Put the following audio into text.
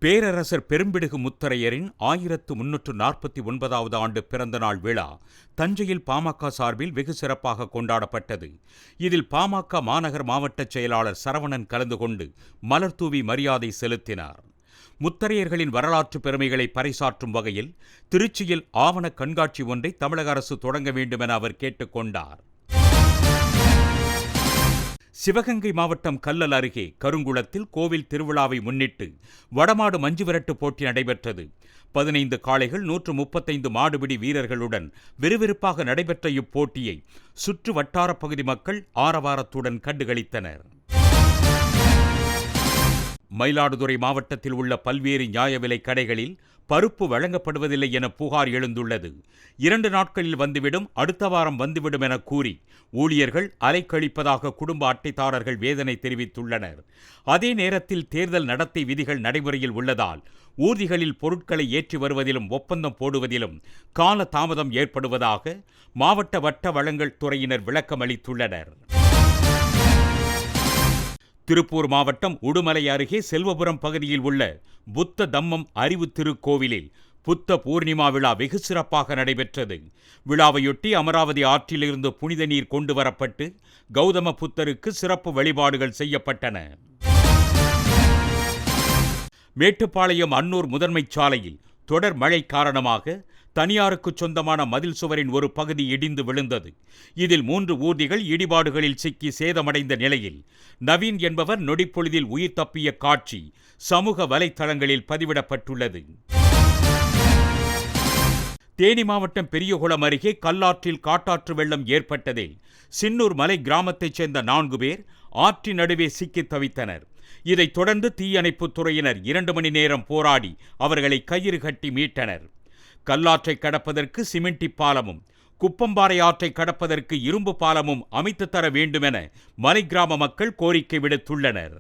பேரரசர் பெரும்பிடுகு முத்தரையரின் 1349வது ஆண்டு பிறந்தநாள் விழா தஞ்சையில் பாமக சார்பில் வெகு சிறப்பாக கொண்டாடப்பட்டது. இதில் பாமக மாநகர் மாவட்ட செயலாளர் சரவணன் கலந்து கொண்டு மலர்தூவி மரியாதை செலுத்தினார். முத்தரையர்களின் வரலாற்று பெருமைகளை பறைசாற்றும் வகையில் திருச்சியில் ஆவண கண்காட்சி ஒன்றை தமிழக அரசு தொடங்க வேண்டும் என அவர் கேட்டுக்கொண்டார். சிவகங்கை மாவட்டம் கல்லல் அருகே கருங்குளத்தில் கோவில் திருவிழாவை முன்னிட்டு வடமாடு மஞ்சுவிரட்டு போட்டி நடைபெற்றது. 15 காளைகள் 135 மாடுபிடி வீரர்களுடன் விறுவிறுப்பாக நடைபெற்ற இப்போட்டியை சுற்று வட்டார பகுதி மக்கள் ஆரவாரத்துடன் கண்டுகளித்தனர். மயிலாடுதுறை மாவட்டத்தில் உள்ள பல்வேறு நியாய விலை கடைகளில் பருப்பு வழங்கப்படுவதில்லை என புகார் எழுந்துள்ளது. 2 நாட்களில் வந்துவிடும், அடுத்த வாரம் வந்துவிடும் என கூறி ஊழியர்கள் அலைக்கழிப்பதாக குடும்ப அட்டைதாரர்கள் வேதனை தெரிவித்துள்ளனர். அதே நேரத்தில் தேர்தல் நடத்தை விதிகள் நடைமுறையில் உள்ளதால் ஊர்திகளில் பொருட்களை ஏற்றி வருவதிலும் ஒப்பந்தம் போடுவதிலும் கால தாமதம் ஏற்படுவதாக மாவட்ட வட்ட வழங்கல் துறையினர் விளக்கம் அளித்துள்ளனர். திருப்பூர் மாவட்டம் உடுமலை அருகே செல்வபுரம் பகுதியில் உள்ள புத்த தம்மம் அறிவு திருக்கோவிலில் புத்த பூர்ணிமா விழா வெகு சிறப்பாக நடைபெற்றது. விழாவையொட்டி அமராவதி ஆற்றிலிருந்து புனித நீர் கொண்டு வரப்பட்டு கௌதம புத்தருக்கு சிறப்பு வழிபாடுகள் செய்யப்பட்டன. மேட்டுப்பாளையம் அன்னூர் முதன்மைச் சாலையில் தொடர் மழை காரணமாக தனியாருக்கு சொந்தமான மதில் சுவரின் ஒரு பகுதி இடிந்து விழுந்தது. இதில் 3 ஊர்திகள் இடிபாடுகளில் சிக்கி சேதமடைந்த நிலையில் நவீன் என்பவர் நொடிப்பொழுதில் உயிர் தப்பிய காட்சி சமூக வலைத்தளங்களில் பதிவிடப்பட்டுள்ளது. தேனி மாவட்டம் பெரியகுளம் அருகே கல்லாற்றில் காட்டாற்று வெள்ளம் ஏற்பட்டதில் சின்னூர் மலை கிராமத்தைச் சேர்ந்த 4 பேர் ஆற்றின் நடுவே சிக்கி தவித்தனர். இதைத் தொடர்ந்து தீயணைப்புத் துறையினர் 2 மணி நேரம் போராடி அவர்களை கயிறு கட்டி மீட்டனர். கல்லாற்றை கடப்பதற்கு சிமெண்டி பாலமும், குப்பம்பாறை ஆற்றை கடப்பதற்கு இரும்பு பாலமும் அமைத்து தர வேண்டுமென மலை கிராம மக்கள் கோரிக்கை விடுத்துள்ளனர்.